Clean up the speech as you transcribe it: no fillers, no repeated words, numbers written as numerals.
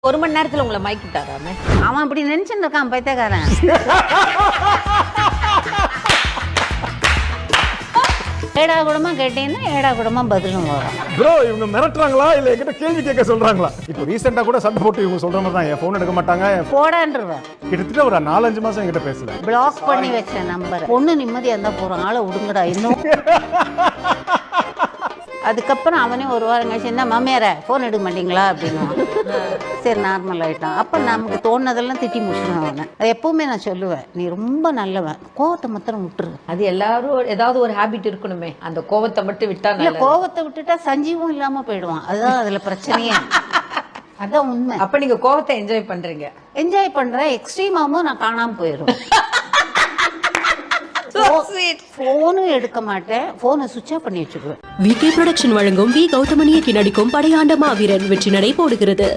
1 மணி நேரத்துல உங்களை மயக்கிட்டாராமே? அவன் அப்படி நினைச்சுட்டு இருக்கான் பைத்தியக்காரன். ஏடா கூடமா கேட்டீங்கன்னா ஏடா கூடமா பதிலும் வரும். ப்ரோ இவங்க மிரட்டுறாங்களா இல்ல என்கிட்ட கேள்வி கேட்க சொல்றாங்களா? இப்போ ரீசெண்டா கூட சண்டை போட்டு இவங்க சொல்ற மாதிரி தான் என் போன் எடுக்க மாட்டாங்க. போடான்றுவேன். கிட்டத்தட்ட ஒரு 4-5 மாசம் என்கிட்ட பேசல. பிளாக் பண்ணி வச்ச நம்பர். பொண்ணு நிம்மதியா இருந்தா போறோம், ஆளை விடுங்கடா இன்னும். அதுக்கப்புறம் அவனே ஒரு வாரம் கழிச்சு என்ன மாமியார போன் எடுக்க மாட்டீங்களா அப்படின்னு. சரி நார்மல் ஆயிட்டான். அப்ப நமக்கு தோணுனதெல்லாம் திட்டி முடிச்சுடுவேன் அவனை. அது எப்பவுமே நான் சொல்லுவேன், நீ ரொம்ப நல்லவன், கோவத்தை மாத்திரம் விட்டுரு. அது எல்லாரும் ஏதாவது ஒரு ஹாபிட் இருக்கணுமே, அந்த கோவத்தை மட்டும் விட்டா இல்ல கோவத்தை விட்டுட்டா சஞ்சீவம் இல்லாம போயிடுவான். அதுதான் அதுல பிரச்சனையே. அதான் உண்மை. அப்ப நீங்க கோவத்தை என்ஜாய் பண்றீங்க? என்ஜாய் பண்றேன். எக்ஸ்ட்ரீமாவும் நான் காணாம போயிடும். போனும் எடுக்க மாட்டேன், போனை சுவிட்ச் ஆஃப் பண்ணி வச்சுக்குவேன். விகே புரொடக்ஷன் வழங்கும் வி கௌதமன் இயக்கி நடிக்கும் படையாண்ட மாவீரன் வெற்றி நடை போடுகிறது.